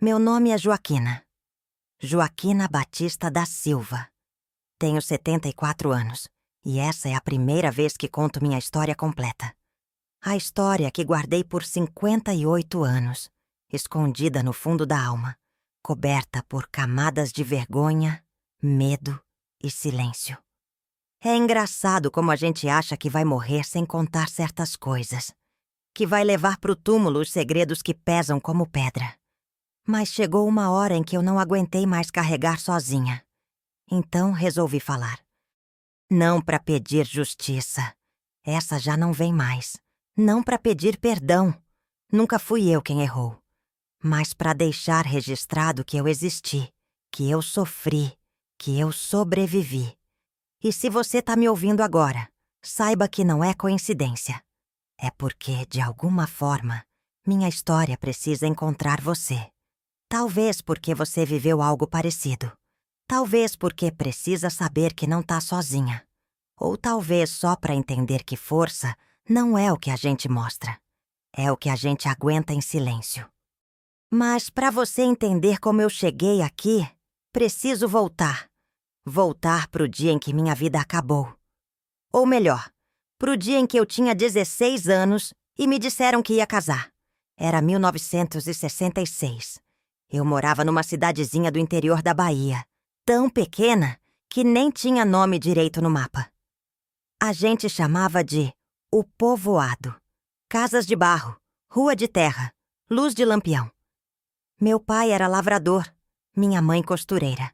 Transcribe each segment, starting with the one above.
Meu nome é Joaquina. Joaquina Batista da Silva. Tenho 74 anos e essa é a primeira vez que conto minha história completa. A história que guardei por 58 anos, escondida no fundo da alma, coberta por camadas de vergonha, medo e silêncio. É engraçado como a gente acha que vai morrer sem contar certas coisas, que vai levar pro túmulo os segredos que pesam como pedra. Mas chegou uma hora em que eu não aguentei mais carregar sozinha. Então resolvi falar. Não para pedir justiça. Essa já não vem mais. Não para pedir perdão. Nunca fui eu quem errou. Mas para deixar registrado que eu existi, que eu sofri, que eu sobrevivi. E se você tá me ouvindo agora, saiba que não é coincidência. É porque, de alguma forma, minha história precisa encontrar você. Talvez porque você viveu algo parecido. Talvez porque precisa saber que não tá sozinha. Ou talvez só para entender que força não é o que a gente mostra. É o que a gente aguenta em silêncio. Mas para você entender como eu cheguei aqui, preciso voltar. Voltar pro dia em que minha vida acabou. Ou melhor, pro dia em que eu tinha 16 anos e me disseram que ia casar. Era 1966. Eu morava numa cidadezinha do interior da Bahia, tão pequena que nem tinha nome direito no mapa. A gente chamava de O Povoado. Casas de barro, rua de terra, luz de lampião. Meu pai era lavrador, minha mãe costureira.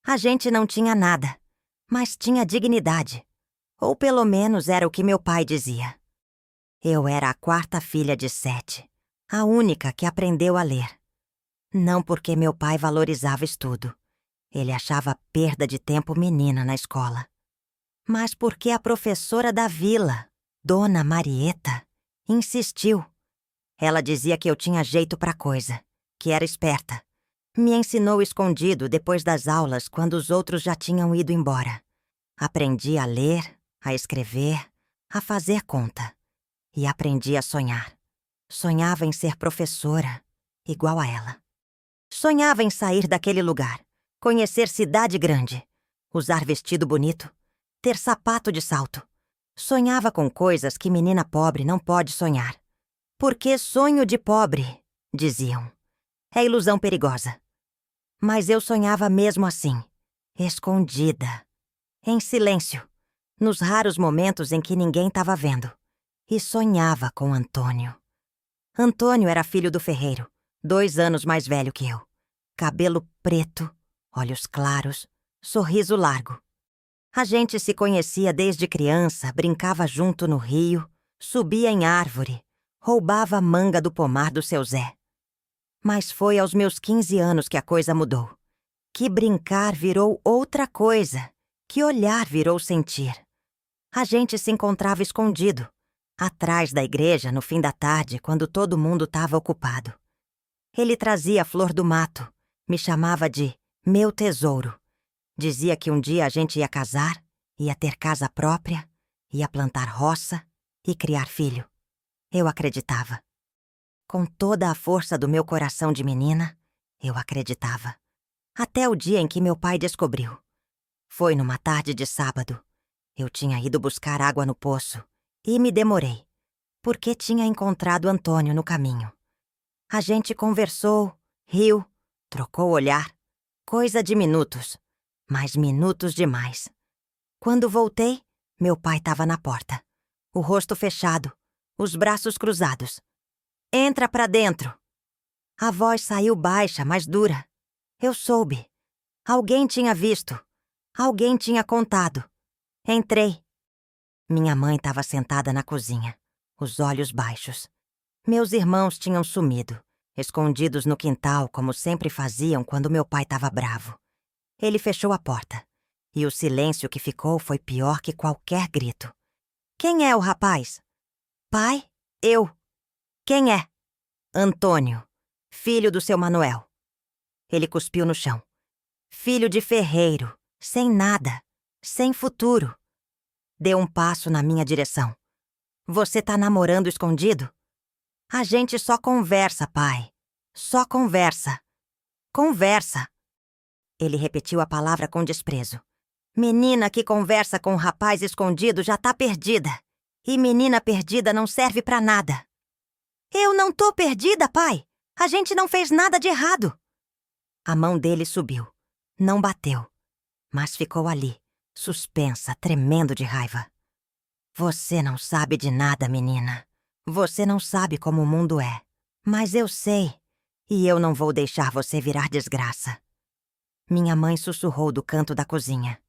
A gente não tinha nada, mas tinha dignidade. Ou pelo menos era o que meu pai dizia. Eu era a quarta filha de 7, a única que aprendeu a ler. Não porque meu pai valorizava estudo. Ele achava perda de tempo menina na escola. Mas porque a professora da vila, Dona Marieta, insistiu. Ela dizia que eu tinha jeito pra coisa, que era esperta. Me ensinou escondido depois das aulas quando os outros já tinham ido embora. Aprendi a ler, a escrever, a fazer conta. E aprendi a sonhar. Sonhava em ser professora, igual a ela. Sonhava em sair daquele lugar, conhecer cidade grande, usar vestido bonito, ter sapato de salto. Sonhava com coisas que menina pobre não pode sonhar. Porque sonho de pobre, diziam, é ilusão perigosa. Mas eu sonhava mesmo assim, escondida, em silêncio, nos raros momentos em que ninguém estava vendo. E sonhava com Antônio. Antônio era filho do ferreiro, 2 anos mais velho que eu. Cabelo preto, olhos claros, sorriso largo. A gente se conhecia desde criança, brincava junto no rio, subia em árvore, roubava a manga do pomar do seu Zé. Mas foi aos meus 15 anos que a coisa mudou. Que brincar virou outra coisa, que olhar virou sentir. A gente se encontrava escondido, atrás da igreja no fim da tarde, quando todo mundo estava ocupado. Ele trazia flor do mato, me chamava de meu tesouro. Dizia que um dia a gente ia casar, ia ter casa própria, ia plantar roça e criar filho. Eu acreditava. Com toda a força do meu coração de menina, eu acreditava. Até o dia em que meu pai descobriu. Foi numa tarde de sábado. Eu tinha ido buscar água no poço e me demorei, porque tinha encontrado Antônio no caminho. A gente conversou, riu, trocou olhar. Coisa de minutos, mas minutos demais. Quando voltei, meu pai estava na porta, o rosto fechado, os braços cruzados. Entra pra dentro. A voz saiu baixa, mas dura. Eu soube. Alguém tinha visto. Alguém tinha contado. Entrei. Minha mãe estava sentada na cozinha, os olhos baixos. Meus irmãos tinham sumido, escondidos no quintal como sempre faziam quando meu pai estava bravo. Ele fechou a porta, e o silêncio que ficou foi pior que qualquer grito. Quem é o rapaz? Pai? Eu. Quem é? Antônio, filho do seu Manuel. Ele cuspiu no chão. Filho de ferreiro, sem nada, sem futuro. Deu um passo na minha direção. Você tá namorando escondido? A gente só conversa, pai. Só conversa. Conversa. Ele repetiu a palavra com desprezo. Menina que conversa com um rapaz escondido já tá perdida. E menina perdida não serve pra nada. Eu não tô perdida, pai. A gente não fez nada de errado. A mão dele subiu. Não bateu. Mas ficou ali, suspensa, tremendo de raiva. Você não sabe de nada, menina. Você não sabe como o mundo é. Mas eu sei. E eu não vou deixar você virar desgraça. Minha mãe sussurrou do canto da cozinha.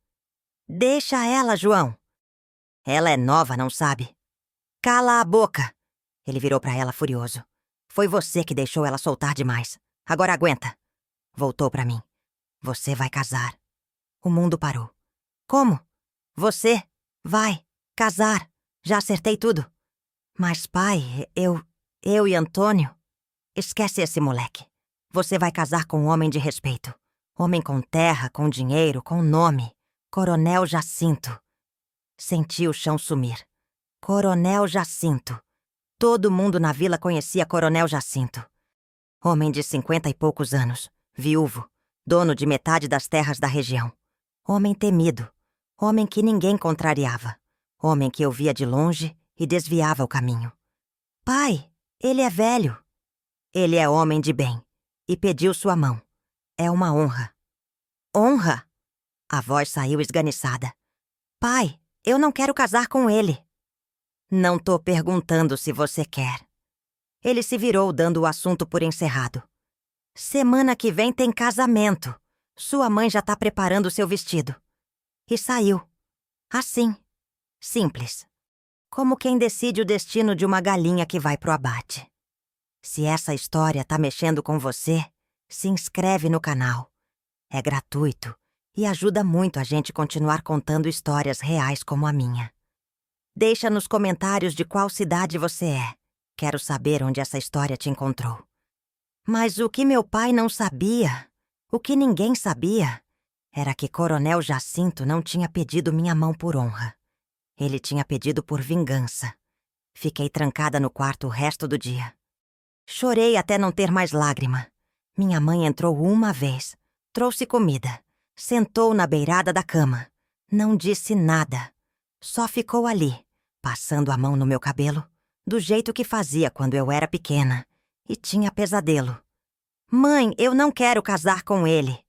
Deixa ela, João. Ela é nova, não sabe? Cala a boca. Ele virou pra ela furioso. Foi você que deixou ela soltar demais. Agora aguenta. Voltou pra mim. Você vai casar. O mundo parou. Como? Você vai casar. Já acertei tudo. Mas, pai, eu e Antônio... Esquece esse moleque. Você vai casar com um homem de respeito. Homem com terra, com dinheiro, com nome. Coronel Jacinto. Senti o chão sumir. Coronel Jacinto. Todo mundo na vila conhecia Coronel Jacinto. Homem de 50 e poucos anos. Viúvo. Dono de metade das terras da região. Homem temido. Homem que ninguém contrariava. Homem que eu via de longe e desviava o caminho. Pai, ele é velho. Ele é homem de bem. E pediu sua mão. É uma honra. Honra? A voz saiu esganiçada. Pai, eu não quero casar com ele. Não tô perguntando se você quer. Ele se virou, dando o assunto por encerrado. Semana que vem tem casamento. Sua mãe já tá preparando seu vestido. E saiu. Assim. Simples. Como quem decide o destino de uma galinha que vai pro abate. Se essa história tá mexendo com você, se inscreve no canal. É gratuito e ajuda muito a gente continuar contando histórias reais como a minha. Deixa nos comentários de qual cidade você é. Quero saber onde essa história te encontrou. Mas o que meu pai não sabia, o que ninguém sabia, era que Coronel Jacinto não tinha pedido minha mão por honra. Ele tinha pedido por vingança. Fiquei trancada no quarto o resto do dia. Chorei até não ter mais lágrima. Minha mãe entrou uma vez, trouxe comida, sentou na beirada da cama. Não disse nada. Só ficou ali, passando a mão no meu cabelo, do jeito que fazia quando eu era pequena, e tinha pesadelo. Mãe, eu não quero casar com ele.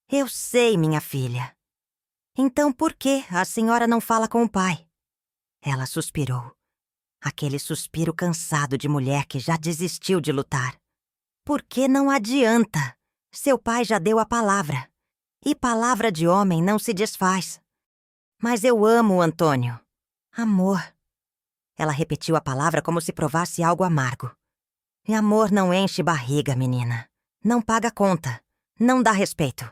Eu sei, minha filha. Então por que a senhora não fala com o pai? Ela suspirou. Aquele suspiro cansado de mulher que já desistiu de lutar. Porque não adianta. Seu pai já deu a palavra. E palavra de homem não se desfaz. Mas eu amo o Antônio. Amor. Ela repetiu a palavra como se provasse algo amargo. E amor não enche barriga, menina. Não paga conta. Não dá respeito.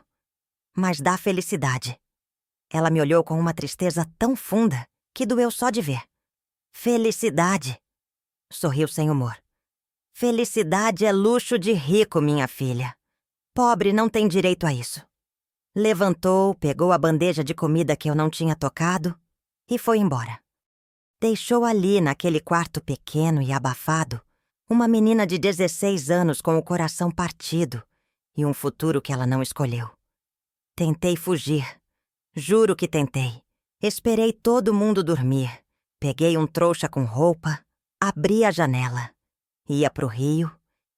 Mas dá felicidade. Ela me olhou com uma tristeza tão funda que doeu só de ver. Felicidade. Sorriu sem humor. Felicidade é luxo de rico, minha filha. Pobre não tem direito a isso. Levantou, pegou a bandeja de comida que eu não tinha tocado e foi embora. Deixou ali, naquele quarto pequeno e abafado, uma menina de 16 anos com o coração partido e um futuro que ela não escolheu. Tentei fugir. Juro que tentei. Esperei todo mundo dormir. Peguei um trouxa com roupa, abri a janela. Ia pro Rio,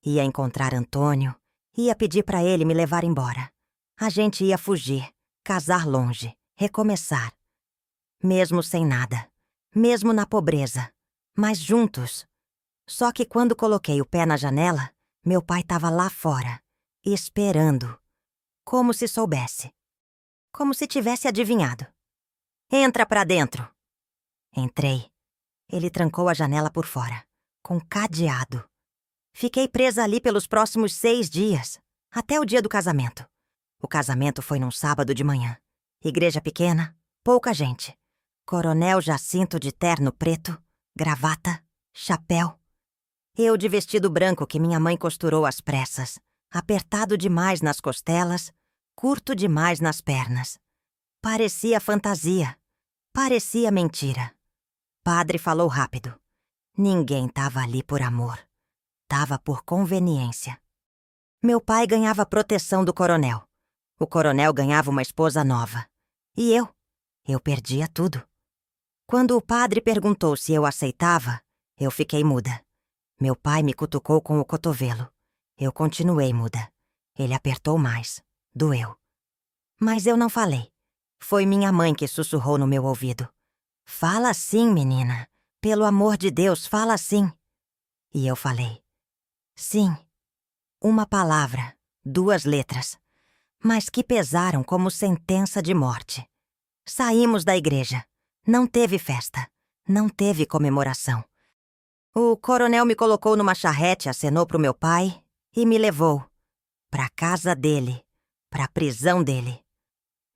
ia encontrar Antônio, ia pedir pra ele me levar embora. A gente ia fugir, casar longe, recomeçar. Mesmo sem nada, mesmo na pobreza, mas juntos. Só que quando coloquei o pé na janela, meu pai tava lá fora, esperando. Como se soubesse. Como se tivesse adivinhado. Entra pra dentro. Entrei. Ele trancou a janela por fora, com cadeado. Fiquei presa ali pelos próximos 6 dias, até o dia do casamento. O casamento foi num sábado de manhã. Igreja pequena, pouca gente. Coronel Jacinto de terno preto, gravata, chapéu. Eu de vestido branco que minha mãe costurou às pressas, apertado demais nas costelas, curto demais nas pernas. Parecia fantasia, parecia mentira. Padre falou rápido. Ninguém tava ali por amor. Tava por conveniência. Meu pai ganhava proteção do coronel. O coronel ganhava uma esposa nova. E eu perdia tudo. Quando o padre perguntou se eu aceitava, eu fiquei muda. Meu pai me cutucou com o cotovelo. Eu continuei muda. Ele apertou mais. Doeu. Mas eu não falei. Foi minha mãe que sussurrou no meu ouvido. Fala sim, menina. Pelo amor de Deus, fala sim. E eu falei. Sim. Uma palavra, 2 letras. Mas que pesaram como sentença de morte. Saímos da igreja. Não teve festa. Não teve comemoração. O coronel me colocou numa charrete, acenou pro meu pai e me levou pra casa dele, pra prisão dele.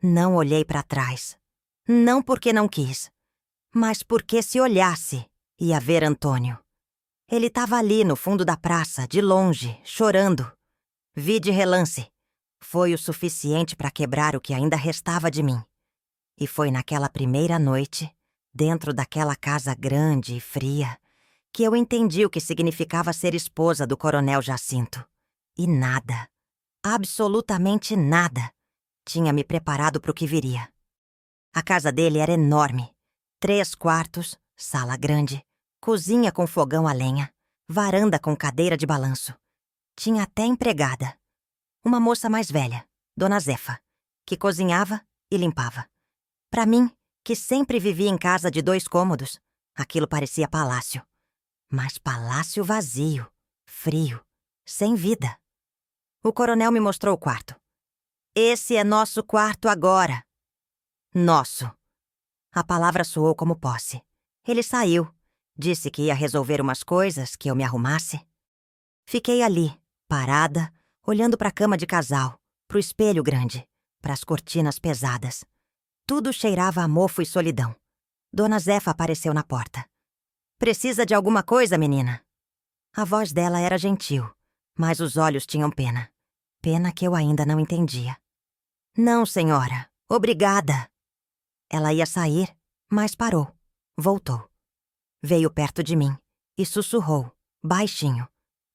Não olhei pra trás. Não porque não quis, mas porque se olhasse, ia ver Antônio. Ele estava ali no fundo da praça, de longe, chorando. Vi de relance. Foi o suficiente para quebrar o que ainda restava de mim. E foi naquela primeira noite, dentro daquela casa grande e fria, que eu entendi o que significava ser esposa do coronel Jacinto. E nada, absolutamente nada, tinha me preparado para o que viria. A casa dele era enorme. 3 quartos, sala grande, cozinha com fogão a lenha, varanda com cadeira de balanço. Tinha até empregada. Uma moça mais velha, Dona Zefa, que cozinhava e limpava. Para mim, que sempre vivia em casa de 2 cômodos, aquilo parecia palácio. Mas palácio vazio, frio, sem vida. O coronel me mostrou o quarto. Esse é nosso quarto agora. Nosso. A palavra soou como posse. Ele saiu. Disse que ia resolver umas coisas, que eu me arrumasse. Fiquei ali, parada, olhando para a cama de casal, pro espelho grande, para as cortinas pesadas. Tudo cheirava a mofo e solidão. Dona Zefa apareceu na porta. Precisa de alguma coisa, menina? A voz dela era gentil, mas os olhos tinham pena. Pena que eu ainda não entendia. Não, senhora. Obrigada. Ela ia sair, mas parou. Voltou. Veio perto de mim e sussurrou, baixinho,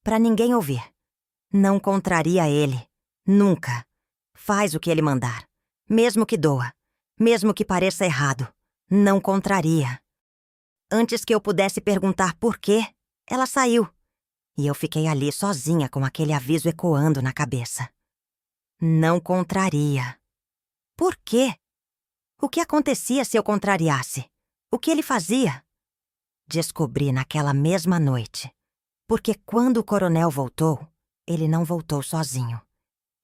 para ninguém ouvir. Não contraria ele. Nunca. Faz o que ele mandar. Mesmo que doa. Mesmo que pareça errado. Não contraria. Antes que eu pudesse perguntar por quê, ela saiu. E eu fiquei ali sozinha com aquele aviso ecoando na cabeça. Não contraria. Por quê? O que acontecia se eu contrariasse? O que ele fazia? Descobri naquela mesma noite. Porque quando o coronel voltou, ele não voltou sozinho.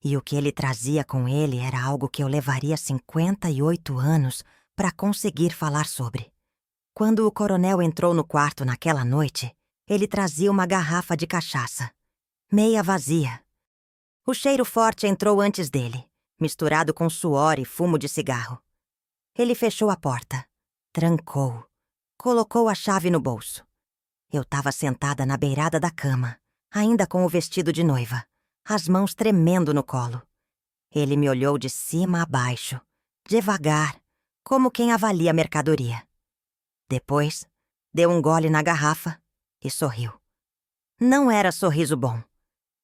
E o que ele trazia com ele era algo que eu levaria 58 anos para conseguir falar sobre. Quando o coronel entrou no quarto naquela noite, ele trazia uma garrafa de cachaça, meia vazia. O cheiro forte entrou antes dele, misturado com suor e fumo de cigarro. Ele fechou a porta, trancou, colocou a chave no bolso. Eu estava sentada na beirada da cama, ainda com o vestido de noiva, as mãos tremendo no colo. Ele me olhou de cima a baixo, devagar, como quem avalia a mercadoria. Depois, deu um gole na garrafa e sorriu. Não era sorriso bom.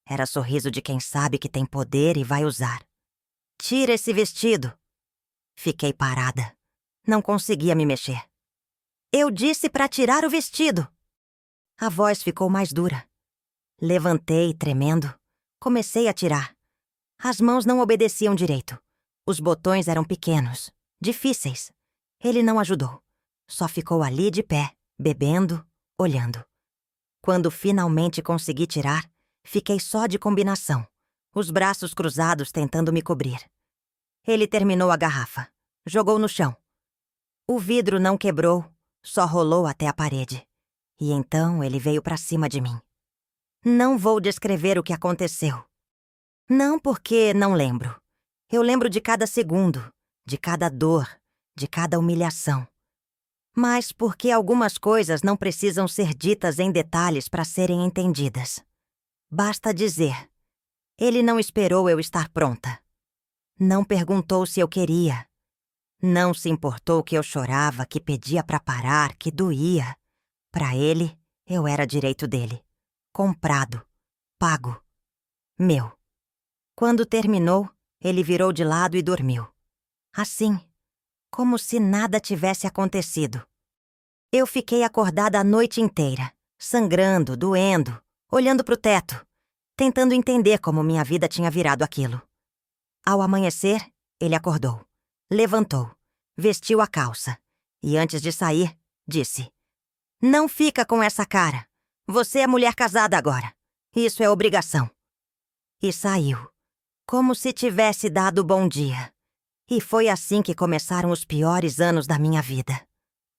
Era sorriso de quem sabe que tem poder e vai usar. Tira esse vestido. Fiquei parada. Não conseguia me mexer. Eu disse para tirar o vestido. A voz ficou mais dura. Levantei, tremendo. Comecei a tirar. As mãos não obedeciam direito. Os botões eram pequenos, difíceis. Ele não ajudou. Só ficou ali de pé, bebendo, olhando. Quando finalmente consegui tirar, fiquei só de combinação, os braços cruzados tentando me cobrir. Ele terminou a garrafa, jogou no chão. O vidro não quebrou, só rolou até a parede. E então ele veio pra cima de mim. Não vou descrever o que aconteceu. Não porque não lembro. Eu lembro de cada segundo, de cada dor, de cada humilhação. Mas porque algumas coisas não precisam ser ditas em detalhes para serem entendidas. Basta dizer. Ele não esperou eu estar pronta. Não perguntou se eu queria. Não se importou que eu chorava, que pedia para parar, que doía. Para ele, eu era direito dele. Comprado. Pago. Meu. Quando terminou, ele virou de lado e dormiu. Assim, como se nada tivesse acontecido. Eu fiquei acordada a noite inteira, sangrando, doendo, olhando para o teto, tentando entender como minha vida tinha virado aquilo. Ao amanhecer, ele acordou, levantou, vestiu a calça e, antes de sair, disse: "Não fica com essa cara. Você é mulher casada agora. Isso é obrigação." E saiu, como se tivesse dado bom dia. E foi assim que começaram os piores anos da minha vida.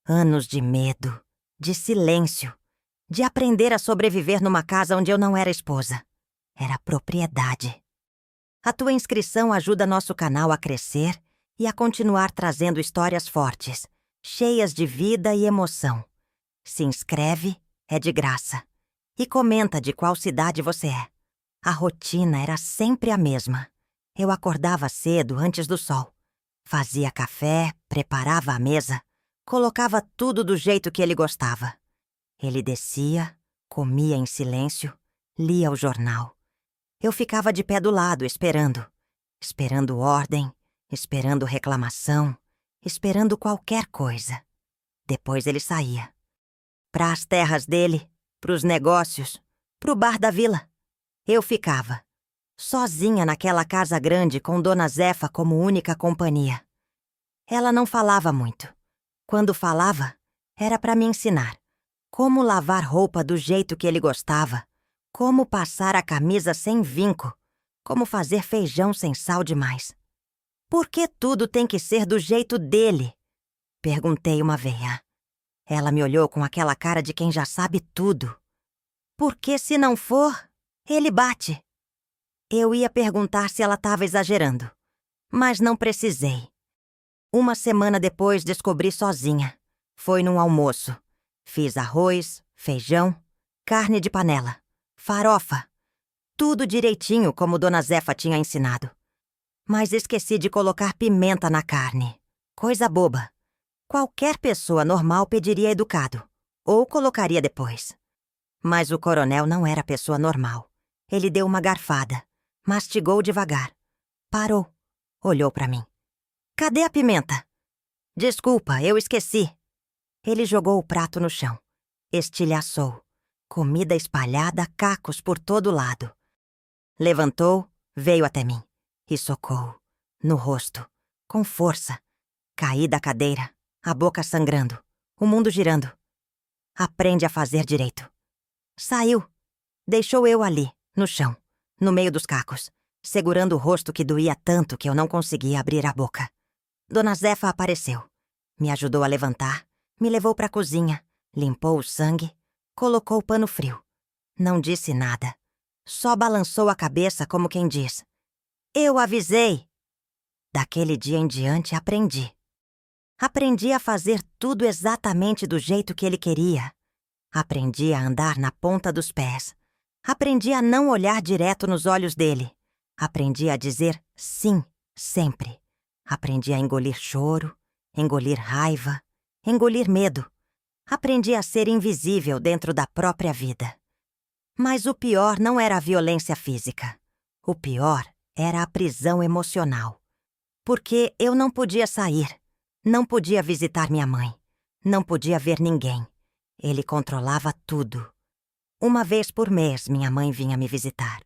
Anos de medo, de silêncio, de aprender a sobreviver numa casa onde eu não era esposa. Era propriedade. A tua inscrição ajuda nosso canal a crescer e a continuar trazendo histórias fortes, cheias de vida e emoção. Se inscreve, é de graça. E comenta de qual cidade você é. A rotina era sempre a mesma. Eu acordava cedo antes do sol. Fazia café, preparava a mesa, colocava tudo do jeito que ele gostava. Ele descia, comia em silêncio, lia o jornal. Eu ficava de pé do lado, esperando ordem, esperando reclamação, esperando qualquer coisa. Depois ele saía. Para as terras dele, para os negócios, para o bar da vila. Eu ficava, sozinha naquela casa grande com Dona Zefa como única companhia. Ela não falava muito. Quando falava, era para me ensinar como lavar roupa do jeito que ele gostava, como passar a camisa sem vinco, como fazer feijão sem sal demais. "Por que tudo tem que ser do jeito dele?" perguntei uma veia. Ela me olhou com aquela cara de quem já sabe tudo. "Porque se não for, ele bate." Eu ia perguntar se ela estava exagerando, mas não precisei. Uma semana depois descobri sozinha. Foi num almoço. Fiz arroz, feijão, carne de panela, farofa. Tudo direitinho como Dona Zefa tinha ensinado. Mas esqueci de colocar pimenta na carne. Coisa boba. Qualquer pessoa normal pediria educado, ou colocaria depois. Mas o coronel não era pessoa normal. Ele deu uma garfada, mastigou devagar, parou, olhou para mim. "Cadê a pimenta?" "Desculpa, eu esqueci." Ele jogou o prato no chão, estilhaçou, comida espalhada, cacos por todo lado. Levantou, veio até mim e socou, no rosto, com força. Caí da cadeira, a boca sangrando, o mundo girando. "Aprende a fazer direito." Saiu, deixou eu ali, no chão, no meio dos cacos, segurando o rosto que doía tanto que eu não conseguia abrir a boca. Dona Zefa apareceu, me ajudou a levantar, me levou para a cozinha, limpou o sangue, colocou o pano frio. Não disse nada, só balançou a cabeça como quem diz: "Eu avisei." Daquele dia em diante aprendi. Aprendi a fazer tudo exatamente do jeito que ele queria. Aprendi a andar na ponta dos pés. Aprendi a não olhar direto nos olhos dele. Aprendi a dizer sim, sempre. Aprendi a engolir choro, engolir raiva, engolir medo. Aprendi a ser invisível dentro da própria vida. Mas o pior não era a violência física. O pior era a prisão emocional. Porque eu não podia sair, não podia visitar minha mãe, não podia ver ninguém. Ele controlava tudo. Uma vez por mês, minha mãe vinha me visitar.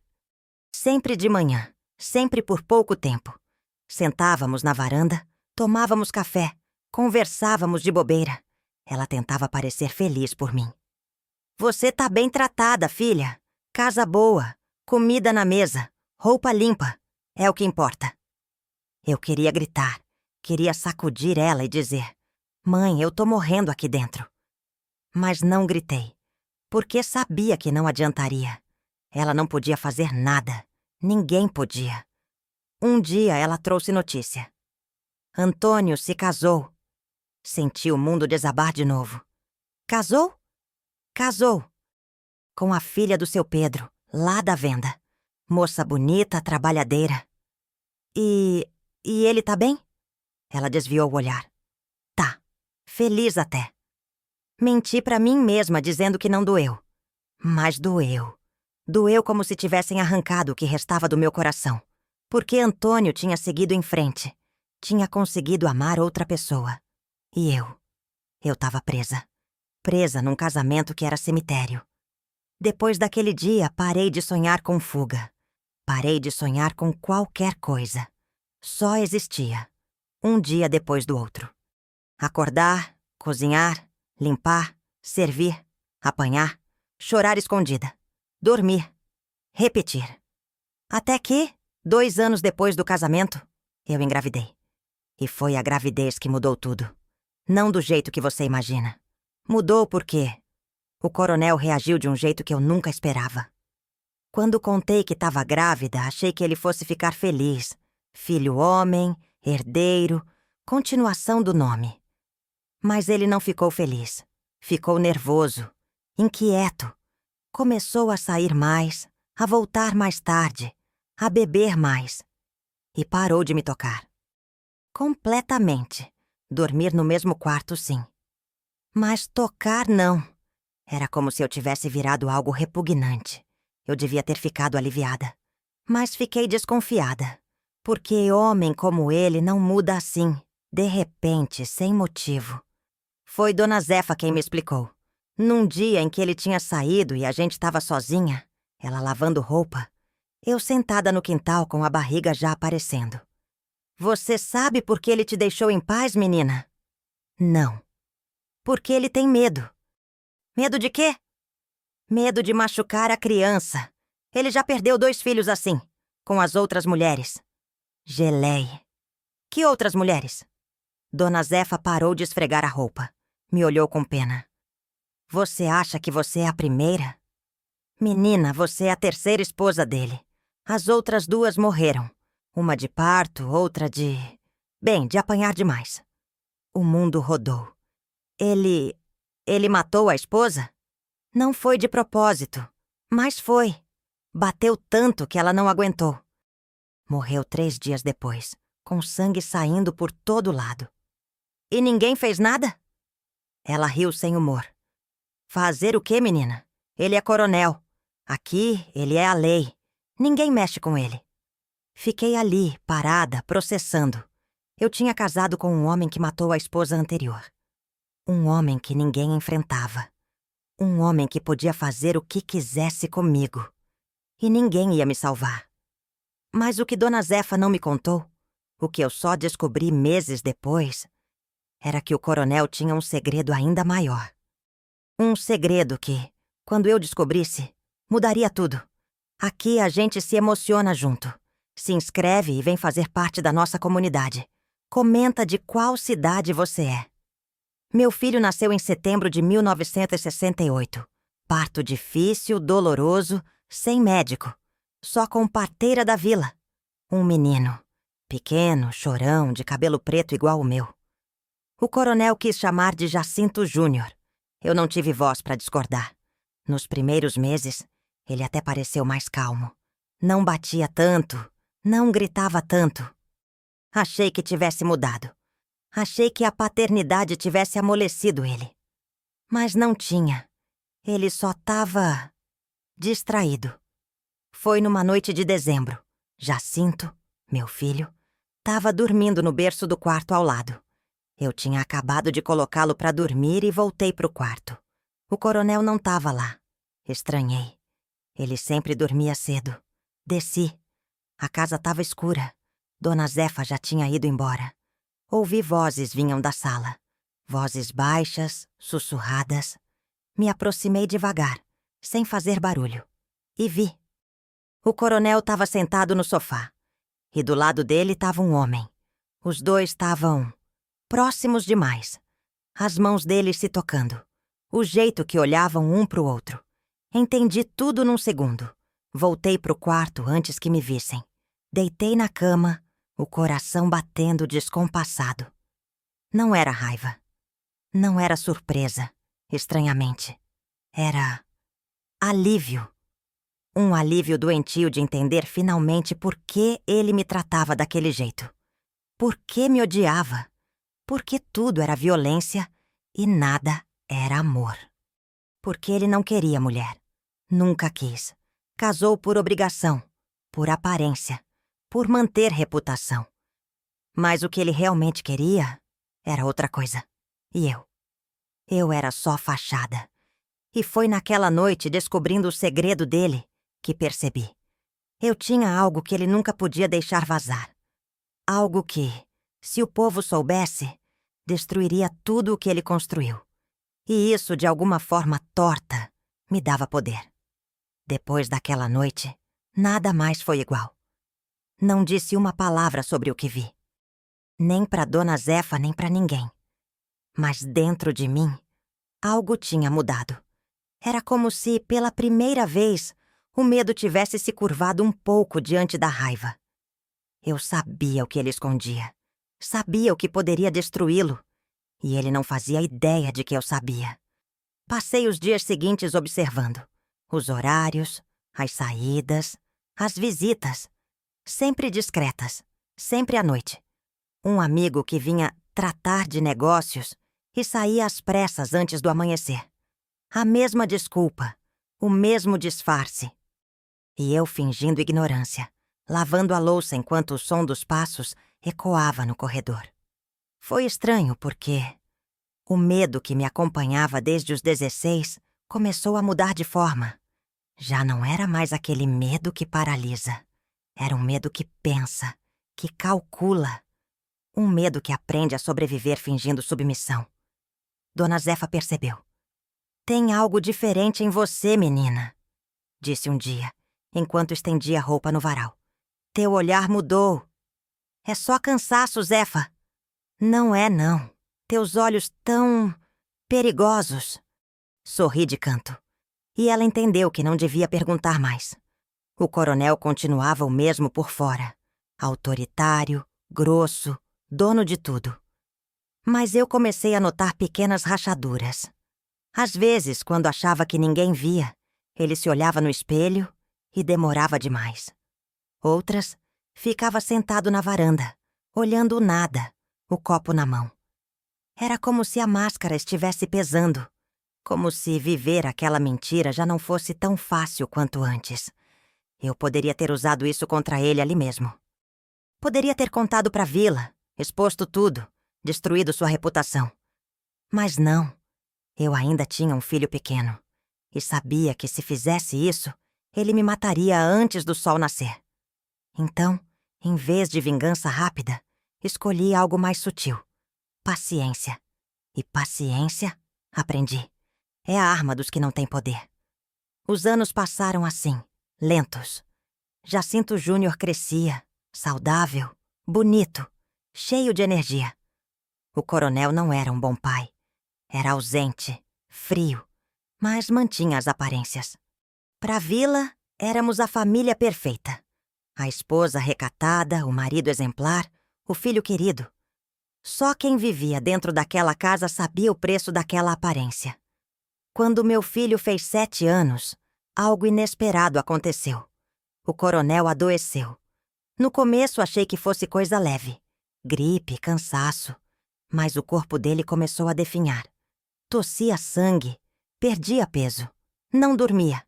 Sempre de manhã, sempre por pouco tempo. Sentávamos na varanda, tomávamos café, conversávamos de bobeira. Ela tentava parecer feliz por mim. "Você tá bem tratada, filha. Casa boa, comida na mesa, roupa limpa. É o que importa." Eu queria gritar, queria sacudir ela e dizer: "Mãe, eu tô morrendo aqui dentro." Mas não gritei, porque sabia que não adiantaria. Ela não podia fazer nada, ninguém podia. Um dia ela trouxe notícia. Antônio se casou. Senti o mundo desabar de novo. Casou? Casou. Com a filha do seu Pedro, lá da venda. Moça bonita, trabalhadeira. E ele tá bem? Ela desviou o olhar. Tá. Feliz até. Menti pra mim mesma dizendo que não doeu. Mas doeu. Doeu como se tivessem arrancado o que restava do meu coração. Porque Antônio tinha seguido em frente. Tinha conseguido amar outra pessoa. E eu estava presa. Presa num casamento que era cemitério. Depois daquele dia, parei de sonhar com fuga. Parei de sonhar com qualquer coisa. Só existia. Um dia depois do outro. Acordar, cozinhar, limpar, servir, apanhar, chorar escondida, dormir, repetir. Até que, 2 anos depois do casamento, eu engravidei. E foi a gravidez que mudou tudo. Não do jeito que você imagina. Mudou porque o coronel reagiu de um jeito que eu nunca esperava. Quando contei que estava grávida, achei que ele fosse ficar feliz. Filho homem, herdeiro, continuação do nome. Mas ele não ficou feliz. Ficou nervoso, inquieto. Começou a sair mais, a voltar mais tarde, a beber mais. E parou de me tocar. Completamente. Dormir no mesmo quarto, sim. Mas tocar, não. Era como se eu tivesse virado algo repugnante. Eu devia ter ficado aliviada. Mas fiquei desconfiada. Porque homem como ele não muda assim, de repente, sem motivo. Foi Dona Zefa quem me explicou. Num dia em que ele tinha saído e a gente estava sozinha, ela lavando roupa, eu sentada no quintal com a barriga já aparecendo. Você sabe por que ele te deixou em paz, menina? Não. Porque ele tem medo. Medo de quê? Medo de machucar a criança. Ele já perdeu 2 filhos assim, com as outras mulheres. Gelei. Que outras mulheres? Dona Zefa parou de esfregar a roupa. Me olhou com pena. Você acha que você é a primeira? Menina, você é a 3ª esposa dele. As outras 2 morreram. Uma de parto, outra de... Bem, de apanhar demais. O mundo rodou. Ele matou a esposa? Não foi de propósito, mas foi. Bateu tanto que ela não aguentou. Morreu 3 dias depois, com sangue saindo por todo lado. E ninguém fez nada? Ela riu sem humor. Fazer o quê, menina? Ele é coronel. Aqui, ele é a lei. Ninguém mexe com ele. Fiquei ali, parada, processando. Eu tinha casado com um homem que matou a esposa anterior. Um homem que ninguém enfrentava. Um homem que podia fazer o que quisesse comigo. E ninguém ia me salvar. Mas o que Dona Zefa não me contou, o que eu só descobri meses depois, era que o coronel tinha um segredo ainda maior. Um segredo que, quando eu descobrisse, mudaria tudo. Aqui a gente se emociona junto. Se inscreve e vem fazer parte da nossa comunidade. Comenta de qual cidade você é. Meu filho nasceu em setembro de 1968. Parto difícil, doloroso, sem médico. Só com parteira da vila. Um menino. Pequeno, chorão, de cabelo preto igual o meu. O coronel quis chamar de Jacinto Júnior. Eu não tive voz para discordar. Nos primeiros meses, ele até pareceu mais calmo. Não batia tanto, não gritava tanto. Achei que tivesse mudado. Achei que a paternidade tivesse amolecido ele. Mas não tinha. Ele só estava distraído. Foi numa noite de dezembro. Jacinto, meu filho, estava dormindo no berço do quarto ao lado. Eu tinha acabado de colocá-lo para dormir e voltei pro quarto. O coronel não estava lá. Estranhei. Ele sempre dormia cedo. Desci. A casa estava escura. Dona Zefa já tinha ido embora. Ouvi vozes vinham da sala. Vozes baixas, sussurradas. Me aproximei devagar, sem fazer barulho. E vi. O coronel estava sentado no sofá. E do lado dele estava um homem. Os 2 estavam próximos demais. As mãos deles se tocando. O jeito que olhavam um pro outro. Entendi tudo num segundo. Voltei pro quarto antes que me vissem. Deitei na cama, o coração batendo descompassado. Não era raiva. Não era surpresa, estranhamente. Era alívio. Um alívio doentio de entender finalmente por que ele me tratava daquele jeito. Por que me odiava. Porque tudo era violência e nada era amor. Porque ele não queria mulher. Nunca quis. Casou por obrigação, por aparência, por manter reputação. Mas o que ele realmente queria era outra coisa. E eu? Eu era só fachada. E foi naquela noite, descobrindo o segredo dele, que percebi. Eu tinha algo que ele nunca podia deixar vazar. Algo que, se o povo soubesse, destruiria tudo o que ele construiu. E isso, de alguma forma torta, me dava poder. Depois daquela noite, nada mais foi igual. Não disse uma palavra sobre o que vi. Nem pra Dona Zefa, nem pra ninguém. Mas dentro de mim, algo tinha mudado. Era como se, pela primeira vez, o medo tivesse se curvado um pouco diante da raiva. Eu sabia o que ele escondia. Sabia o que poderia destruí-lo. E ele não fazia ideia de que eu sabia. Passei os dias seguintes observando. Os horários, as saídas, as visitas. Sempre discretas. Sempre à noite. Um amigo que vinha tratar de negócios e saía às pressas antes do amanhecer. A mesma desculpa. O mesmo disfarce. E eu fingindo ignorância, lavando a louça enquanto o som dos passos ecoava no corredor. Foi estranho porque o medo que me acompanhava desde os 16 começou a mudar de forma. Já não era mais aquele medo que paralisa. Era um medo que pensa, que calcula. Um medo que aprende a sobreviver fingindo submissão. Dona Zefa percebeu. "Tem algo diferente em você, menina", disse um dia, enquanto estendia a roupa no varal. "Teu olhar mudou." "É só cansaço, Zefa." "Não é, não. Teus olhos tão perigosos." Sorri de canto. E ela entendeu que não devia perguntar mais. O coronel continuava o mesmo por fora. Autoritário, grosso, dono de tudo. Mas eu comecei a notar pequenas rachaduras. Às vezes, quando achava que ninguém via, ele se olhava no espelho e demorava demais. Outras, ficava sentado na varanda, olhando o nada, o copo na mão. Era como se a máscara estivesse pesando, como se viver aquela mentira já não fosse tão fácil quanto antes. Eu poderia ter usado isso contra ele ali mesmo. Poderia ter contado pra vila, exposto tudo, destruído sua reputação. Mas não. Eu ainda tinha um filho pequeno. E sabia que se fizesse isso, ele me mataria antes do sol nascer. Então, em vez de vingança rápida, escolhi algo mais sutil. Paciência. E paciência, aprendi, é a arma dos que não têm poder. Os anos passaram assim, lentos. Jacinto Júnior crescia, saudável, bonito, cheio de energia. O coronel não era um bom pai. Era ausente, frio, mas mantinha as aparências. Pra vila, éramos a família perfeita. A esposa recatada, o marido exemplar, o filho querido. Só quem vivia dentro daquela casa sabia o preço daquela aparência. Quando meu filho fez 7 anos, algo inesperado aconteceu. O coronel adoeceu. No começo achei que fosse coisa leve. Gripe, cansaço. Mas o corpo dele começou a definhar. Tossia sangue, perdia peso, não dormia.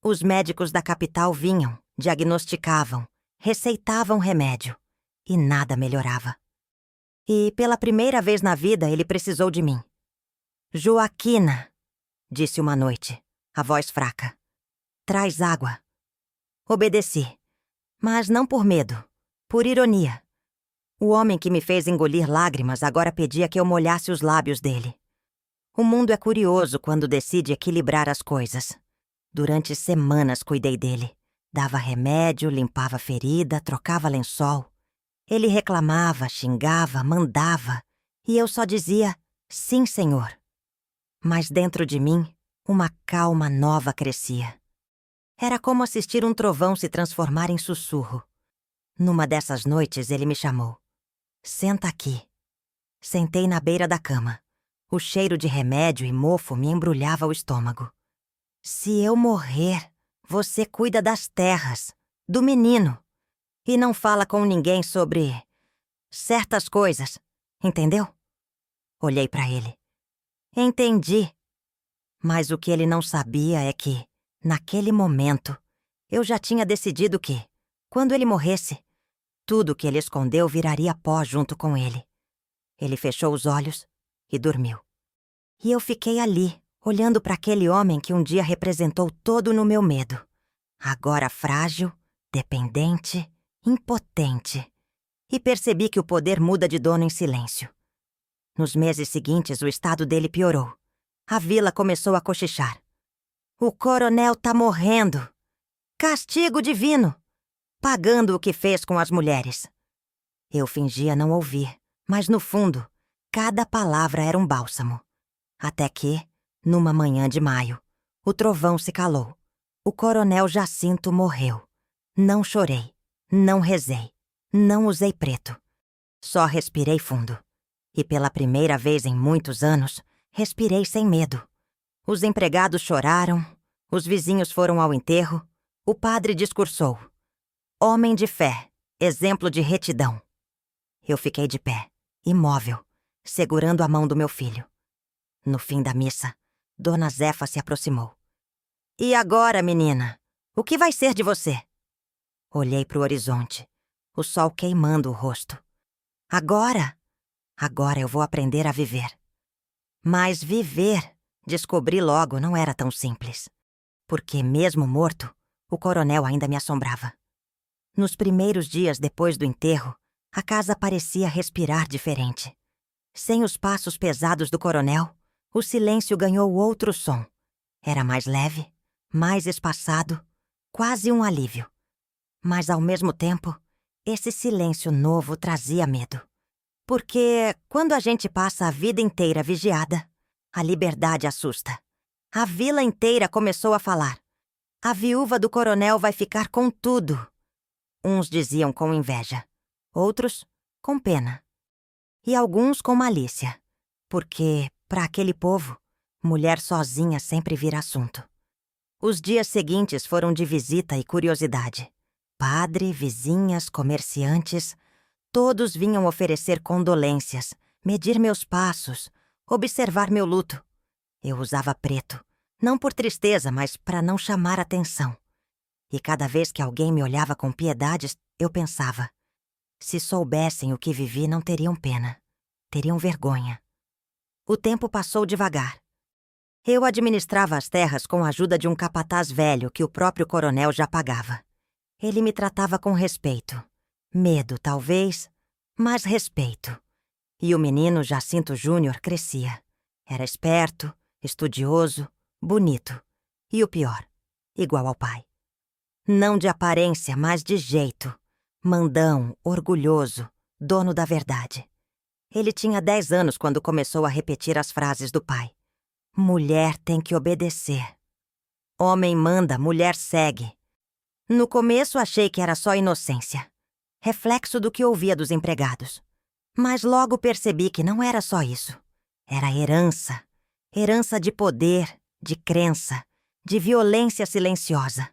Os médicos da capital vinham, diagnosticavam, receitavam remédio. E nada melhorava. E pela primeira vez na vida ele precisou de mim. "Joaquina", disse uma noite, a voz fraca. "Traz água." Obedeci, mas não por medo, por ironia. O homem que me fez engolir lágrimas agora pedia que eu molhasse os lábios dele. O mundo é curioso quando decide equilibrar as coisas. Durante semanas cuidei dele. Dava remédio, limpava a ferida, trocava lençol. Ele reclamava, xingava, mandava. E eu só dizia, "Sim, senhor." Mas dentro de mim, uma calma nova crescia. Era como assistir um trovão se transformar em sussurro. Numa dessas noites, ele me chamou. "Senta aqui." Sentei na beira da cama. O cheiro de remédio e mofo me embrulhava o estômago. "Se eu morrer, você cuida das terras, do menino. E não fala com ninguém sobre certas coisas, entendeu?" Olhei pra ele. Entendi. Mas o que ele não sabia é que, naquele momento, eu já tinha decidido que, quando ele morresse, Tudo que ele escondeu viraria pó junto com ele. Ele fechou os olhos e dormiu. E eu fiquei ali, olhando para aquele homem que um dia representou todo no meu medo. Agora frágil, dependente, impotente. E percebi que o poder muda de dono em silêncio. Nos meses seguintes, o estado dele piorou. A vila começou a cochichar. O coronel tá morrendo. Castigo divino. Pagando o que fez com as mulheres. Eu fingia não ouvir, mas no fundo, cada palavra era um bálsamo. Até que, numa manhã de maio, o trovão se calou. O coronel Jacinto morreu. Não chorei, não rezei, não usei preto. Só respirei fundo. E pela primeira vez em muitos anos, respirei sem medo. Os empregados choraram, os vizinhos foram ao enterro, o padre discursou. Homem de fé, exemplo de retidão. Eu fiquei de pé, imóvel, segurando a mão do meu filho. No fim da missa, Dona Zefa se aproximou. E agora, menina? O que vai ser de você? Olhei para o horizonte, o sol queimando o rosto. Agora eu vou aprender a viver. Mas viver, descobri logo, não era tão simples. Porque, mesmo morto, o coronel ainda me assombrava. Nos primeiros dias depois do enterro, a casa parecia respirar diferente. Sem os passos pesados do coronel, o silêncio ganhou outro som. Era mais leve, mais espaçado, quase um alívio. Mas, ao mesmo tempo, esse silêncio novo trazia medo. Porque, quando a gente passa a vida inteira vigiada, a liberdade assusta. A vila inteira começou a falar. A viúva do coronel vai ficar com tudo. Uns diziam com inveja, outros com pena. E alguns com malícia. Porque, para aquele povo, mulher sozinha sempre vira assunto. Os dias seguintes foram de visita e curiosidade. Padre, vizinhas, comerciantes, todos vinham oferecer condolências, medir meus passos, observar meu luto. Eu usava preto, não por tristeza, mas para não chamar atenção. E cada vez que alguém me olhava com piedade, eu pensava, se soubessem o que vivi, não teriam pena, teriam vergonha. O tempo passou devagar. Eu administrava as terras com a ajuda de um capataz velho que o próprio coronel já pagava. Ele me tratava com respeito. Medo, talvez, mas respeito. E o menino Jacinto Júnior crescia. Era esperto, estudioso, bonito. E o pior, igual ao pai. Não de aparência, mas de jeito. Mandão, orgulhoso, dono da verdade. Ele tinha 10 anos quando começou a repetir as frases do pai. Mulher tem que obedecer. Homem manda, mulher segue. No começo achei que era só inocência. Reflexo do que ouvia dos empregados. Mas logo percebi que não era só isso. Era herança. Herança de poder, de crença, de violência silenciosa.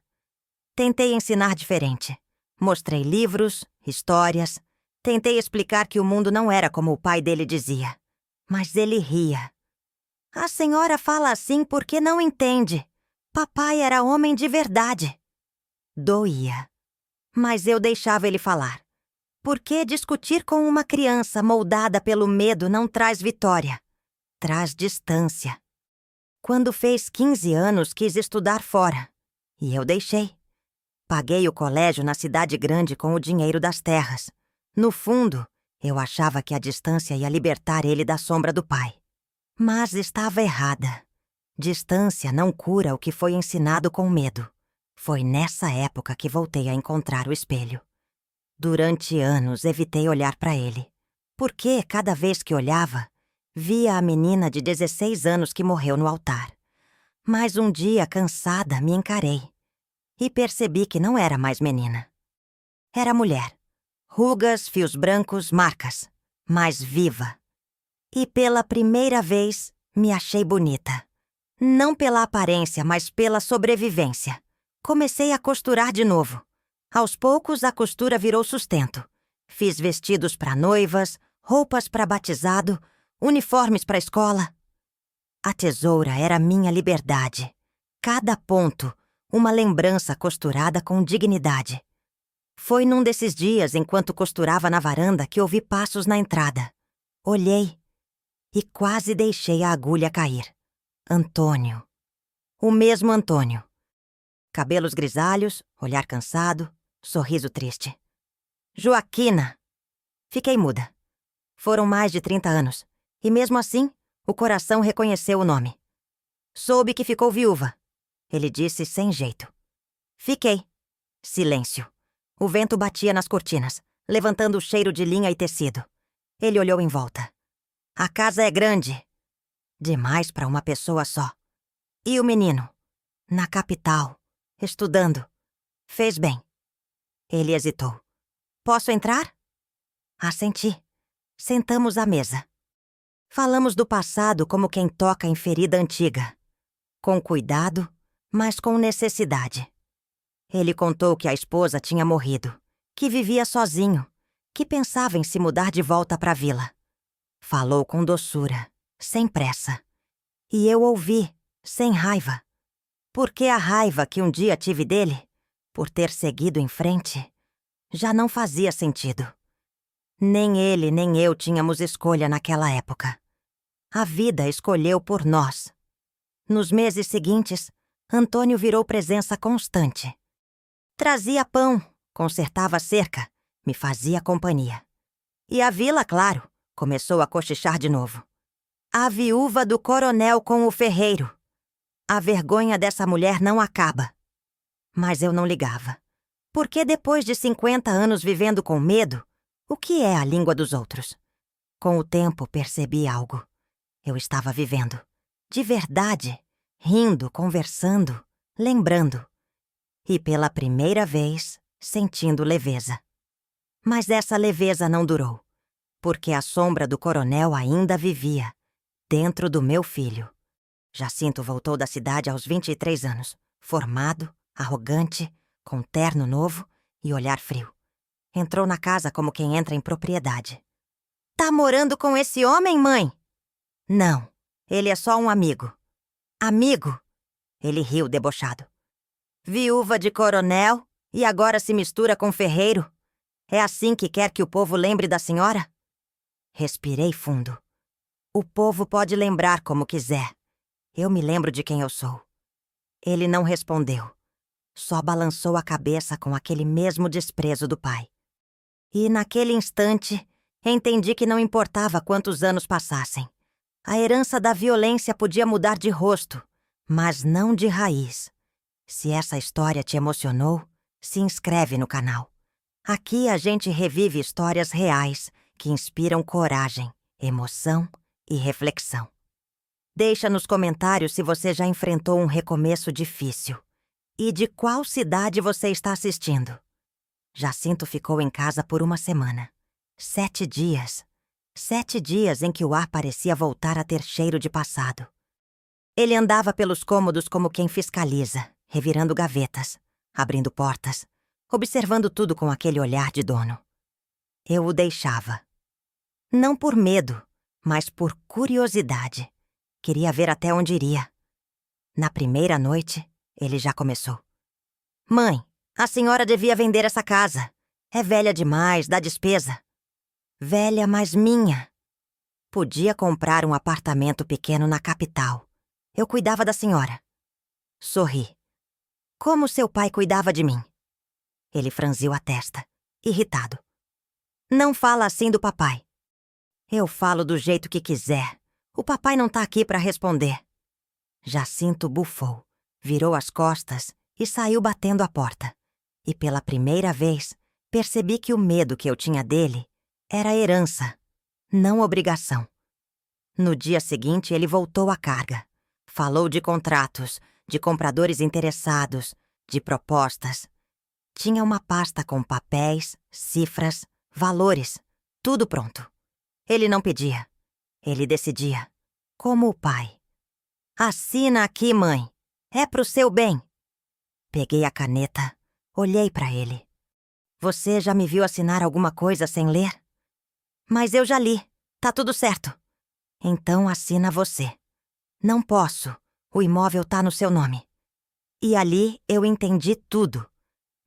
Tentei ensinar diferente. Mostrei livros, histórias. Tentei explicar que o mundo não era como o pai dele dizia. Mas ele ria. A senhora fala assim porque não entende. Papai era homem de verdade. Doía. Mas eu deixava ele falar. Porque discutir com uma criança moldada pelo medo não traz vitória. Traz distância. Quando fez 15 anos, quis estudar fora. E eu deixei. Paguei o colégio na cidade grande com o dinheiro das terras. No fundo, eu achava que a distância ia libertar ele da sombra do pai. Mas estava errada. Distância não cura o que foi ensinado com medo. Foi nessa época que voltei a encontrar o espelho. Durante anos evitei olhar para ele. Porque, cada vez que olhava, via a menina de 16 anos que morreu no altar. Mas um dia, cansada, me encarei. E percebi que não era mais menina. Era mulher. Rugas, fios brancos, marcas. Mas viva. E pela primeira vez, me achei bonita. Não pela aparência, mas pela sobrevivência. Comecei a costurar de novo. Aos poucos, a costura virou sustento. Fiz vestidos para noivas, roupas para batizado, uniformes para escola. A tesoura era minha liberdade. Cada ponto, uma lembrança costurada com dignidade. Foi num desses dias, enquanto costurava na varanda, que ouvi passos na entrada. Olhei e quase deixei a agulha cair. Antônio. O mesmo Antônio. Cabelos grisalhos, olhar cansado, sorriso triste. Joaquina! Fiquei muda. Foram mais de 30 anos, e mesmo assim, o coração reconheceu o nome. Soube que ficou viúva. Ele disse sem jeito. Fiquei. Silêncio. O vento batia nas cortinas, levantando o cheiro de linha e tecido. Ele olhou em volta. A casa é grande. Demais para uma pessoa só. E o menino? Na capital, estudando. Fez bem. Ele hesitou. Posso entrar? Assenti. Sentamos à mesa. Falamos do passado como quem toca em ferida antiga. Com cuidado, mas com necessidade. Ele contou que a esposa tinha morrido, que vivia sozinho, que pensava em se mudar de volta para a vila. Falou com doçura, sem pressa. E eu ouvi, sem raiva. Porque a raiva que um dia tive dele, por ter seguido em frente, já não fazia sentido. Nem ele nem eu tínhamos escolha naquela época. A vida escolheu por nós. Nos meses seguintes, Antônio virou presença constante. Trazia pão, consertava a cerca, me fazia companhia. E a vila, claro, começou a cochichar de novo. A viúva do coronel com o ferreiro. A vergonha dessa mulher não acaba. Mas eu não ligava. Porque depois de 50 anos vivendo com medo, o que é a língua dos outros? Com o tempo percebi algo. Eu estava vivendo. De verdade. Rindo, conversando, lembrando. E pela primeira vez, sentindo leveza. Mas essa leveza não durou. Porque a sombra do coronel ainda vivia. Dentro do meu filho. Jacinto voltou da cidade aos 23 anos. Formado, arrogante, com terno novo e olhar frio. Entrou na casa como quem entra em propriedade. Tá morando com esse homem, mãe? Não, ele é só um amigo. Amigo? Ele riu debochado. Viúva de coronel e agora se mistura com ferreiro. É assim que quer que o povo lembre da senhora? Respirei fundo. O povo pode lembrar como quiser. Eu me lembro de quem eu sou. Ele não respondeu. Só balançou a cabeça com aquele mesmo desprezo do pai. E naquele instante, entendi que não importava quantos anos passassem. A herança da violência podia mudar de rosto, mas não de raiz. Se essa história te emocionou, se inscreve no canal. Aqui a gente revive histórias reais que inspiram coragem, emoção e reflexão. Deixa nos comentários se você já enfrentou um recomeço difícil. E de qual cidade você está assistindo? Jacinto ficou em casa por uma semana. 7 dias. 7 dias em que o ar parecia voltar a ter cheiro de passado. Ele andava pelos cômodos como quem fiscaliza, revirando gavetas, abrindo portas, observando tudo com aquele olhar de dono. Eu o deixava. Não por medo, mas por curiosidade. Queria ver até onde iria. Na primeira noite, ele já começou. Mãe, a senhora devia vender essa casa. É velha demais, dá despesa. Velha, mas minha. Podia comprar um apartamento pequeno na capital. Eu cuidava da senhora. Sorri. Como seu pai cuidava de mim? Ele franziu a testa, irritado. Não fala assim do papai. Eu falo do jeito que quiser. O papai não tá aqui para responder. Jacinto bufou, virou as costas e saiu batendo a porta. E pela primeira vez, percebi que o medo que eu tinha dele era herança, não obrigação. No dia seguinte, ele voltou à carga. Falou de contratos, de compradores interessados, de propostas. Tinha uma pasta com papéis, cifras, valores, tudo pronto. Ele não pedia. Ele decidia. Como o pai. Assina aqui, mãe. É pro seu bem. Peguei a caneta, olhei para ele. Você já me viu assinar alguma coisa sem ler? Mas eu já li. Tá tudo certo. Então assina você. Não posso. O imóvel tá no seu nome. E ali eu entendi tudo.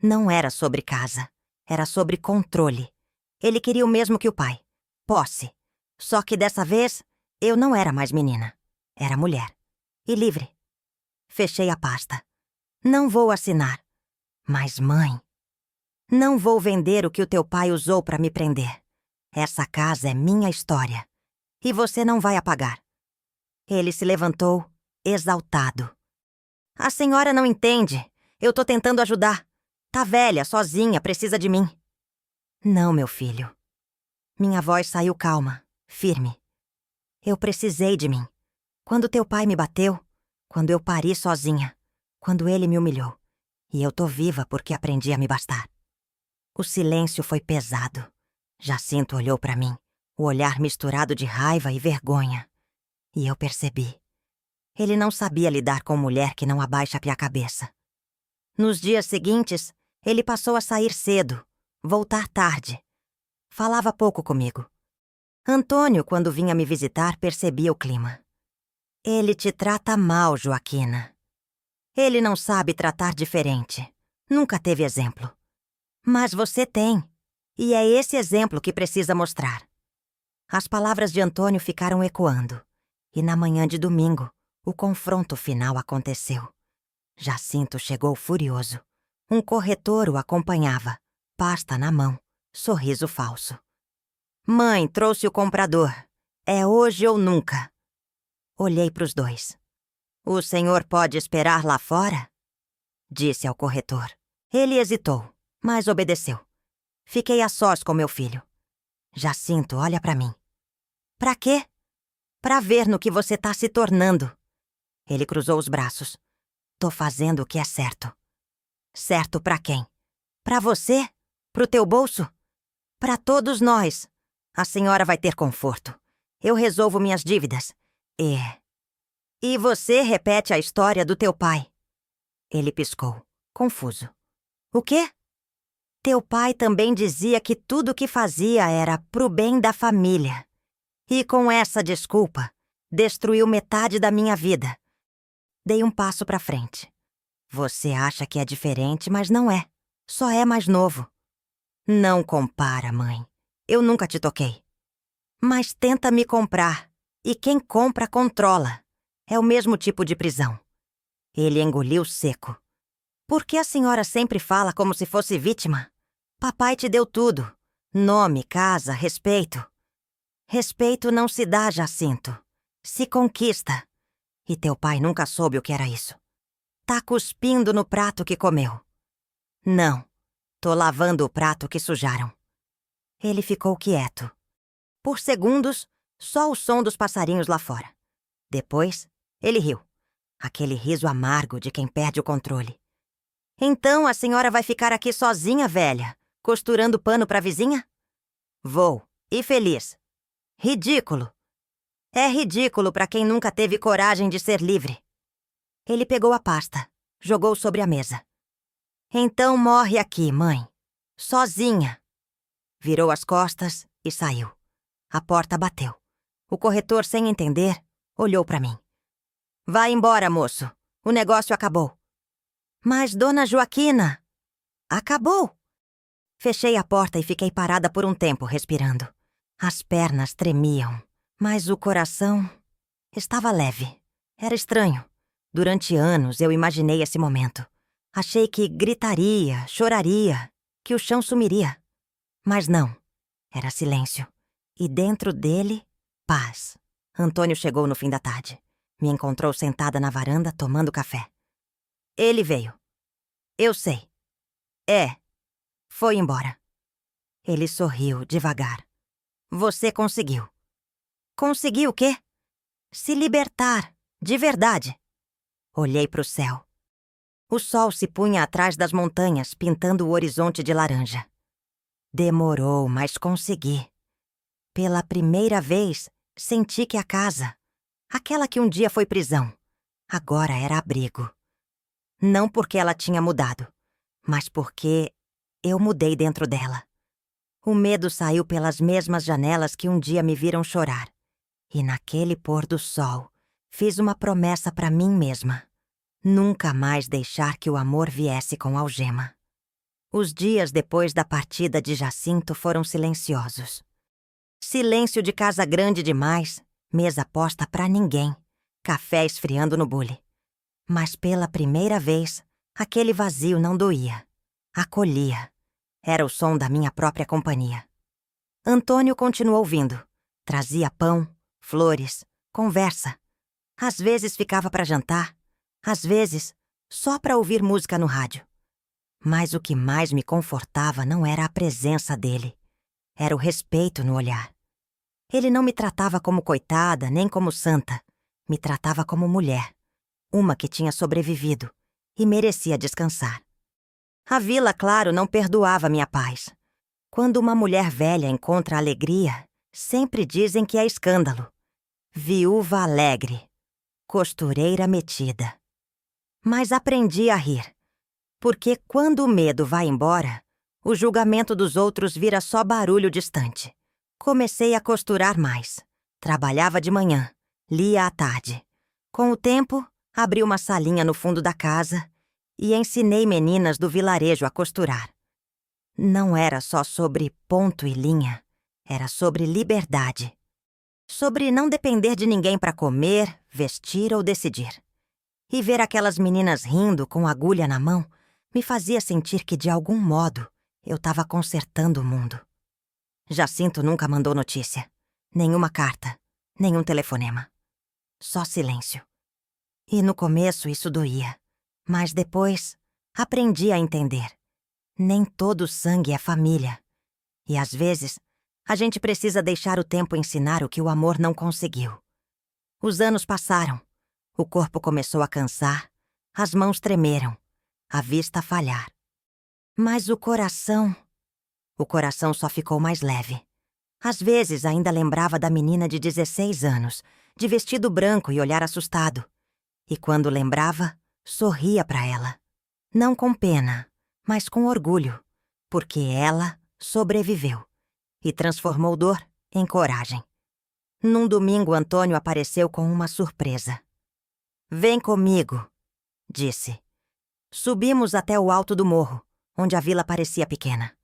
Não era sobre casa. Era sobre controle. Ele queria o mesmo que o pai. Posse. Só que dessa vez, eu não era mais menina. Era mulher. E livre. Fechei a pasta. Não vou assinar. Mas, mãe, não vou vender o que o teu pai usou para me prender. Essa casa é minha história. E você não vai apagar. Ele se levantou, exaltado. A senhora não entende. Eu tô tentando ajudar. Tá velha, sozinha, precisa de mim. Não, meu filho. Minha voz saiu calma, firme. Eu precisei de mim. Quando teu pai me bateu, quando eu pari sozinha, quando ele me humilhou. E eu tô viva porque aprendi a me bastar. O silêncio foi pesado. Jacinto olhou pra mim, o olhar misturado de raiva e vergonha. E eu percebi. Ele não sabia lidar com mulher que não abaixa a cabeça. Nos dias seguintes, ele passou a sair cedo, voltar tarde. Falava pouco comigo. Antônio, quando vinha me visitar, percebia o clima. Ele te trata mal, Joaquina. Ele não sabe tratar diferente. Nunca teve exemplo. Mas você tem. E é esse exemplo que precisa mostrar. As palavras de Antônio ficaram ecoando. E na manhã de domingo, o confronto final aconteceu. Jacinto chegou furioso. Um corretor o acompanhava, pasta na mão, sorriso falso. Mãe, trouxe o comprador. É hoje ou nunca. Olhei para os dois. O senhor pode esperar lá fora? Disse ao corretor. Ele hesitou, mas obedeceu. Fiquei a sós com meu filho. Jacinto, olha para mim. Pra quê? Pra ver no que você tá se tornando. Ele cruzou os braços. Tô fazendo o que é certo. Certo pra quem? Pra você? Pro teu bolso? Pra todos nós. A senhora vai ter conforto. Eu resolvo minhas dívidas. E você repete a história do teu pai. Ele piscou, confuso. O quê? Teu pai também dizia que tudo o que fazia era pro bem da família. E com essa desculpa, destruiu metade da minha vida. Dei um passo pra frente. Você acha que é diferente, mas não é. Só é mais novo. Não compara, mãe. Eu nunca te toquei. Mas tenta me comprar. E quem compra, controla. É o mesmo tipo de prisão. Ele engoliu seco. Por que a senhora sempre fala como se fosse vítima? Papai te deu tudo. Nome, casa, respeito. Respeito não se dá, Jacinto. Se conquista. E teu pai nunca soube o que era isso. Tá cuspindo no prato que comeu. Não. Tô lavando o prato que sujaram. Ele ficou quieto. Por segundos, só o som dos passarinhos lá fora. Depois, ele riu. Aquele riso amargo de quem perde o controle. Então a senhora vai ficar aqui sozinha, velha, costurando pano pra vizinha? Vou. E feliz. Ridículo. É ridículo pra quem nunca teve coragem de ser livre. Ele pegou a pasta, jogou sobre a mesa. Então morre aqui, mãe. Sozinha. Virou as costas e saiu. A porta bateu. O corretor, sem entender, olhou pra mim. Vai embora, moço. O negócio acabou. Mas, dona Joaquina... Acabou. Fechei a porta e fiquei parada por um tempo, respirando. As pernas tremiam, mas o coração estava leve. Era estranho. Durante anos eu imaginei esse momento. Achei que gritaria, choraria, que o chão sumiria. Mas não. Era silêncio. E dentro dele, paz. Antônio chegou no fim da tarde. Me encontrou sentada na varanda tomando café. Ele veio. Eu sei. Foi embora. Ele sorriu devagar. Você conseguiu. Conseguiu o quê? Se libertar, de verdade. Olhei para o céu. O sol se punha atrás das montanhas, pintando o horizonte de laranja. Demorou, mas consegui. Pela primeira vez, senti que a casa, aquela que um dia foi prisão, agora era abrigo. Não porque ela tinha mudado, mas porque eu mudei dentro dela. O medo saiu pelas mesmas janelas que um dia me viram chorar. E naquele pôr do sol, fiz uma promessa para mim mesma. Nunca mais deixar que o amor viesse com algema. Os dias depois da partida de Jacinto foram silenciosos. Silêncio de casa grande demais, mesa posta pra ninguém, café esfriando no bule. Mas pela primeira vez, aquele vazio não doía. Acolhia. Era o som da minha própria companhia. Antônio continuou vindo. Trazia pão, flores, conversa. Às vezes ficava para jantar, às vezes só para ouvir música no rádio. Mas o que mais me confortava não era a presença dele. Era o respeito no olhar. Ele não me tratava como coitada, nem como santa. Me tratava como mulher. Uma que tinha sobrevivido e merecia descansar. A vila, claro, não perdoava minha paz. Quando uma mulher velha encontra alegria, sempre dizem que é escândalo. Viúva alegre. Costureira metida. Mas aprendi a rir. Porque quando o medo vai embora, o julgamento dos outros vira só barulho distante. Comecei a costurar mais. Trabalhava de manhã, lia à tarde. Com o tempo, abri uma salinha no fundo da casa e ensinei meninas do vilarejo a costurar. Não era só sobre ponto e linha, era sobre liberdade. Sobre não depender de ninguém para comer, vestir ou decidir. E ver aquelas meninas rindo com agulha na mão me fazia sentir que, de algum modo, eu estava consertando o mundo. Jacinto nunca mandou notícia, nenhuma carta, nenhum telefonema. Só silêncio. E no começo isso doía, mas depois aprendi a entender. Nem todo sangue é família. E às vezes, a gente precisa deixar o tempo ensinar o que o amor não conseguiu. Os anos passaram. O corpo começou a cansar, as mãos tremeram, a vista falhar. Mas o coração só ficou mais leve. Às vezes ainda lembrava da menina de 16 anos, de vestido branco e olhar assustado. E quando lembrava, sorria para ela. Não com pena, mas com orgulho, porque ela sobreviveu e transformou dor em coragem. Num domingo, Antônio apareceu com uma surpresa. "Vem comigo", disse. Subimos até o alto do morro, onde a vila parecia pequena.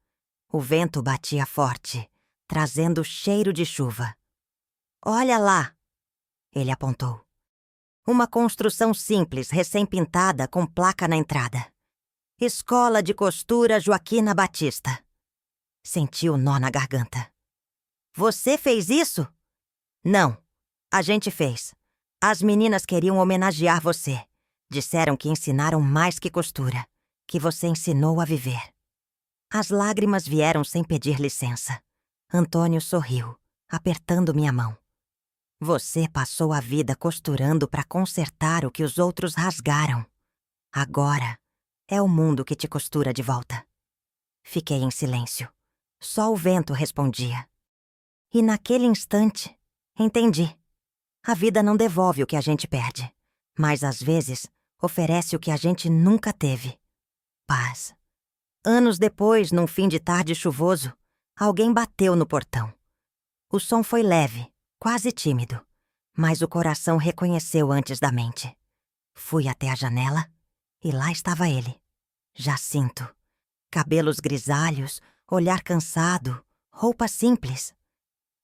O vento batia forte, trazendo cheiro de chuva. "Olha lá", ele apontou. Uma construção simples, recém-pintada, com placa na entrada. Escola de Costura Joaquina Batista. Senti o nó na garganta. "Você fez isso?" "Não, a gente fez. As meninas queriam homenagear você. Disseram que ensinaram mais que costura, que você ensinou a viver." As lágrimas vieram sem pedir licença. Antônio sorriu, apertando minha mão. "Você passou a vida costurando para consertar o que os outros rasgaram. Agora é o mundo que te costura de volta." Fiquei em silêncio. Só o vento respondia. E naquele instante, entendi. A vida não devolve o que a gente perde, mas às vezes oferece o que a gente nunca teve: paz. Anos depois, num fim de tarde chuvoso, alguém bateu no portão. O som foi leve, quase tímido, mas o coração reconheceu antes da mente. Fui até a janela e lá estava ele, Jacinto. Cabelos grisalhos, olhar cansado, roupa simples.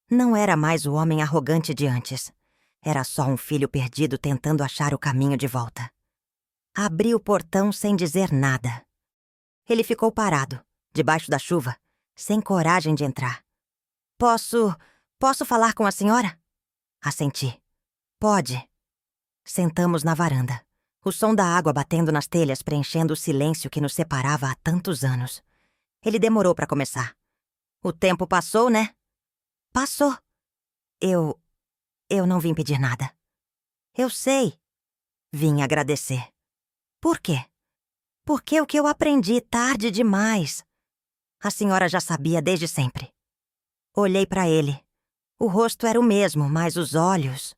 Não era mais o homem arrogante de antes. Era só um filho perdido tentando achar o caminho de volta. Abri o portão sem dizer nada. Ele ficou parado, debaixo da chuva, sem coragem de entrar. Posso falar com a senhora?" Assenti. "Pode." Sentamos na varanda. O som da água batendo nas telhas preenchendo o silêncio que nos separava há tantos anos. Ele demorou para começar. "O tempo passou, né?" "Passou. Eu não vim pedir nada." "Eu sei." "Vim agradecer." "Por quê?" "Porque o que eu aprendi tarde demais." "A senhora já sabia desde sempre." Olhei para ele. O rosto era o mesmo, mas os olhos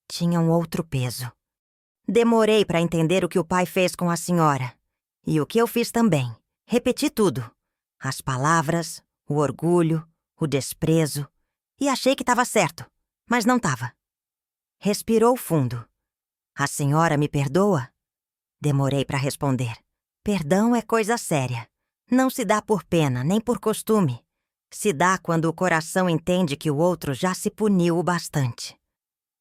tinham outro peso. Demorei para entender o que o pai fez com a senhora. E o que eu fiz também. Repeti tudo. As palavras, o orgulho, o desprezo. E achei que estava certo, mas não estava. Respirou fundo. "A senhora me perdoa?" Demorei para responder. Perdão é coisa séria. Não se dá por pena, nem por costume. Se dá quando o coração entende que o outro já se puniu o bastante.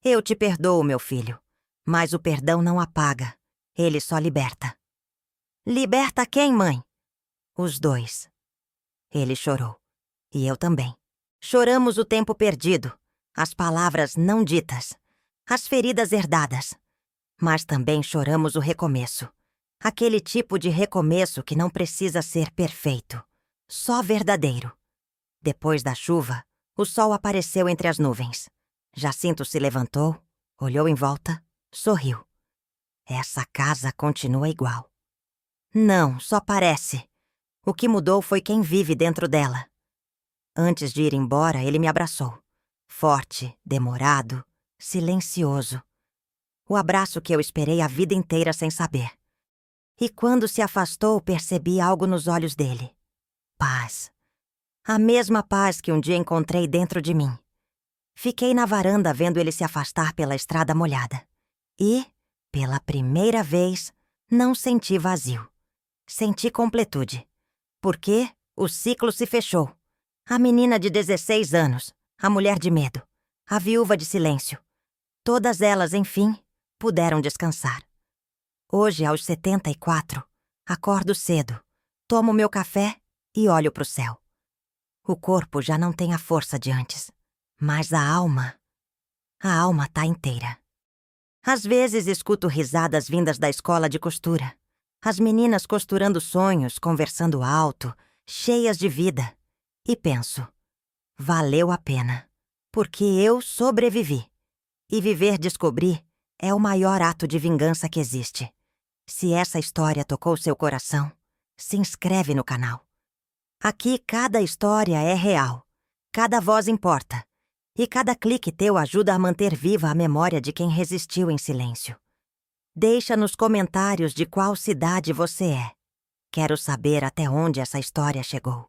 Eu te perdoo, meu filho, mas o perdão não apaga, ele só liberta. Liberta quem, mãe? Os dois. Ele chorou. E eu também. Choramos o tempo perdido, as palavras não ditas, as feridas herdadas. Mas também choramos o recomeço. Aquele tipo de recomeço que não precisa ser perfeito, só verdadeiro. Depois da chuva, o sol apareceu entre as nuvens. Jacinto se levantou, olhou em volta, sorriu. Essa casa continua igual. Não, só parece. O que mudou foi quem vive dentro dela. Antes de ir embora, ele me abraçou. Forte, demorado, silencioso. O abraço que eu esperei a vida inteira sem saber. E quando se afastou, percebi algo nos olhos dele. Paz. A mesma paz que um dia encontrei dentro de mim. Fiquei na varanda vendo ele se afastar pela estrada molhada. E, pela primeira vez, não senti vazio. Senti completude. Porque o ciclo se fechou. A menina de 16 anos, a mulher de medo, a viúva de silêncio. Todas elas, enfim, puderam descansar. Hoje, aos 74, acordo cedo, tomo meu café e olho para o céu. O corpo já não tem a força de antes, mas a alma tá inteira. Às vezes escuto risadas vindas da escola de costura. As meninas costurando sonhos, conversando alto, cheias de vida. E penso, valeu a pena, porque eu sobrevivi. E viver descobrir é o maior ato de vingança que existe. Se essa história tocou seu coração, se inscreve no canal. Aqui cada história é real, cada voz importa, e cada clique teu ajuda a manter viva a memória de quem resistiu em silêncio. Deixa nos comentários de qual cidade você é. Quero saber até onde essa história chegou.